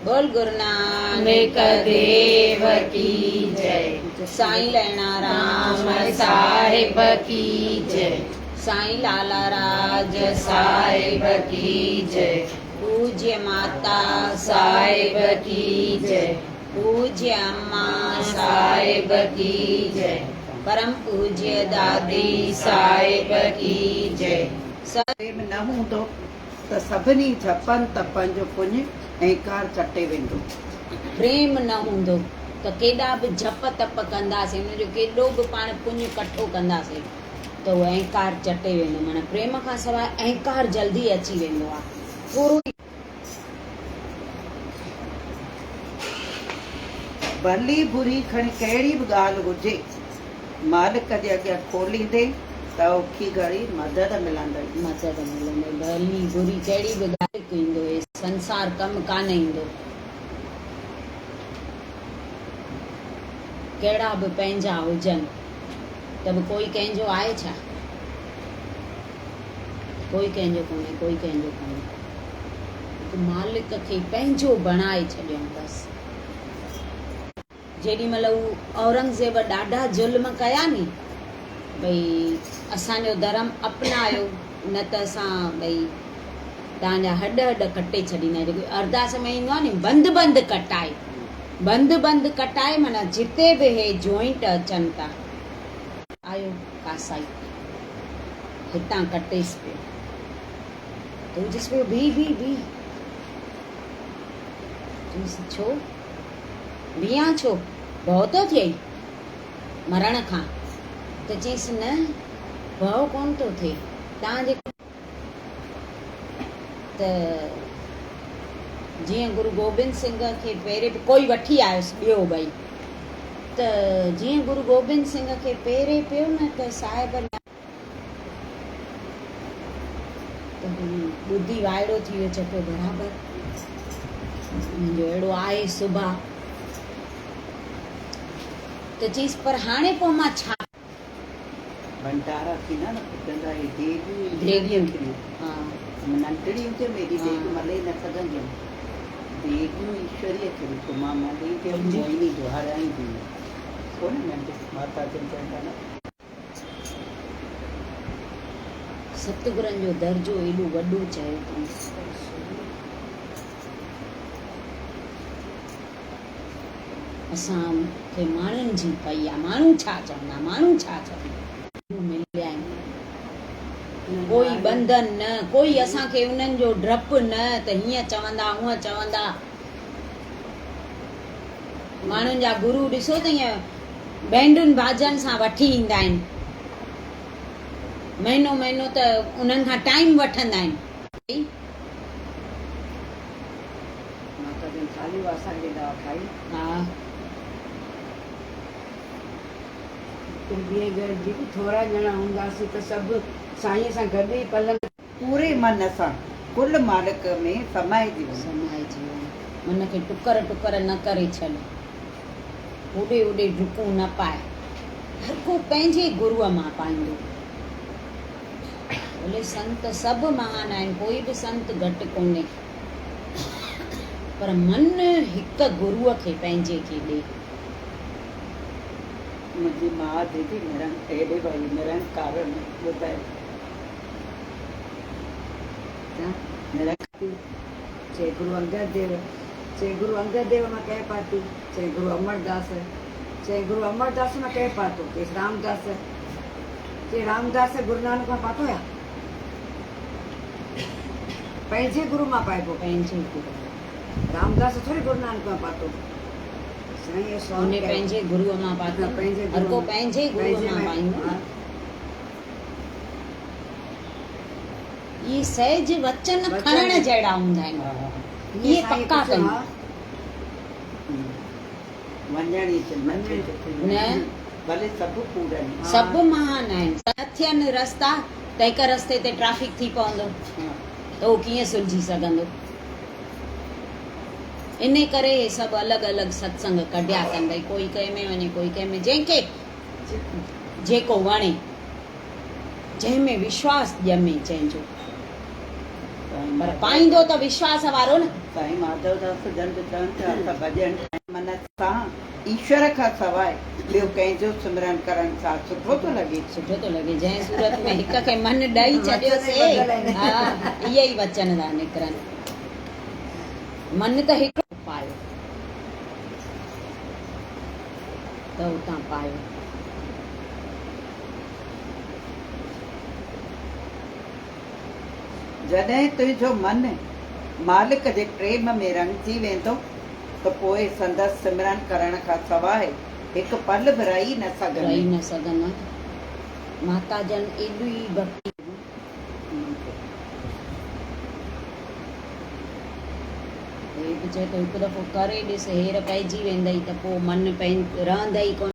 बोल गुरु नानक देव की जय। साईं लैणा राम साहिब की जय। साईं लाला राज साहिब की जय। पूज्य माता साहिब की जय। पूज्य अम्मा साहिब की जय। परम पूज्य दादी साहिब की जय। प्रेम न हूंदो त सभिनी जपनि तपनि जो पुञ अहंकार चटे वेंदो। प्रेम न हूंदो त केॾा बि जप तप कंदासीं, हुनजो केॾो बि पाण पुञ कठो कंदासीं त उहो अहंकार चटे वेंदो। माना प्रेम खां सवाइ अहंकार जल्दी अची वेंदो आहे। थोरो भली बुरी खणी कहिड़ी बि ॻाल्हि हुजे, मालिक जे अॻियां खोलींदे त औखी घड़ी मदद मिलंदई। मदद मिलंदई। भली बुरी कहिड़ी बि ॻाल्हि ईंदो, हे संसार कमु कान ईंदो। कहिड़ा बि पंहिंजा हुजनि त बि कोई कंहिंजो आहे छा? कोई कंहिंजो कोन्हे, कोई कंहिंजो कोन्हे। मालिक खे पंहिंजो बणाए छॾियऊं बसि। जेॾी महिल हू औरंगज़ेब ॾाढा ज़ुल्म कया नी, भई असांजो धर्म अपनायो न त असां भई तव्हांजा हॾ कटे छॾींदा। जेको अरदास में ईंदो आहे नी, बंदि बंदि कटाए, बंदि बंदि कटाए, माना जिते बि हे जॉइंट अचनि था, आयो कासाई हितां कटेसि पियो त हू चएसि पियो भी छो बीहां, छो भउ थो थिए मरण खां? त चईसि न भउ कोन थो थिए, तव्हांजे त जीअं गुरु गोबिंद सिंह खे पहिरें कोई वठी आयुसि ॿियो भई, त जीअं गुरु गोबिंद सिंह खे पहिरें पियो न त साहिब ॿुधी वाइड़ो थी वियो, चए पियो बराबरि मुंहिंजो अहिड़ो आहे सुभाउ। त चईसि पर हाणे पोइ मां छा? भंडारा थींदा न पुटंदा देगियूं थींदियूं। हा, नंढड़ी हुजे मेरी देग मले न सघंदी देगियूं ईश्वरीय थी तो मां मले के मोहिनी दोहाराईंदी कोन नंढी माता जन चवंदा न। सतगुरनि जो दर्जो एॾो वॾो चयो अथऊं। असांखे माण्हुनि जी पई आहे, माण्हू छा चवंदा, माण्हू छा चवंदा, मिलिया आहिनि। कोई बंधन न, कोई असांखे उन्हनि जो डपु न त हीअं चवंदा हूअं चवंदा। माण्हुनि जा गुरू ॾिसो त हीअं बैंडुनि बाजनि सां वठी ईंदा आहिनि, महीनो महीनो त उन्हनि खां टाइम वठंदा आहिनि। माता जन थालियूं असांखे ॾा खाई। हा, ॿिए घर जी बि थोरा ॼणा हूंदासीं त सभु साईं सां गॾु ई पलंग पूरे मन सां कुल मालिक में समाइजी समाइजी वञ। मन खे टुकर टुकर न करे छॾ, होॾे होॾे डुकूं न पाए। हर को पंहिंजे गुरूअ मां पाईंदो। भले संत सभु महान आहिनि, कोई बि संत घटि कोन्हे, पर मन हिकु गुरूअ खे पंहिंजे खे ॾे। मुंहिंजी माउ दीदी हेॾे भई निरंकार ॿुधाए चए गुरु अंगद देव, चए गुरु अंगद देव मां कंहिं पातो, चए गुरु अमरदास, चए गुरु अमरदास मां कंहिं पातो, चए रामदास, चए रामदास गुरु नानक मां पातो या? पंहिंजे गुरु मां पाइबो, पंहिंजे गुरू, रामदास थोड़ी गुरु नानक मां पातो। उन्हें पंहिंजे गुरूअ मां पातो, हर को पंहिंजे गुरूअ मां पाईंदो। ये सहज वचन खणण जहिड़ा हूंदा आहिनि, ये पक्का कयूं न। भले सभु पूरन, सभु महान आहिनि, न थियनि रस्ता त हिकु रस्ते ते ट्रैफिक थी पवंदो त उहो कीअं सुलझी सघंदो। इन करे सभु अलॻि अलॻि सत्संग कढिया कंदई, कोई कंहिंमें वञे कोई कंहिंमें, जंहिंखे जेको वणे, जंहिंमें विश्वास ॼमे जंहिंजो। पर पाईंदो त विश्वास वारो न। साईं माधवदास जन चवनि था असां भॼन मन सां ईश्वर खां सवाइ ॿियो कंहिंजो सिमरन करण सां सुठो थो लॻे। सुठो थो लॻे। जंहिं सूरत में हिक खे मन ॾेई छॾियोसीं, हा इहे ई वचन था निकिरनि। मन त हिकिड़ो पायो त उतां पायो। जॾहिं तुंहिंजो मन मालिक जे प्रेम में रंगिजी वेंदो त पोइ संदसि सिमरन करण खां सवाइ हिकु पल बि रही न सघंदा। माता जन एॾी भक्ति चए थो हिकु दफ़ो करे ॾिस, हेर पइजी वेंदई त पोइ मन रहंदई कोन।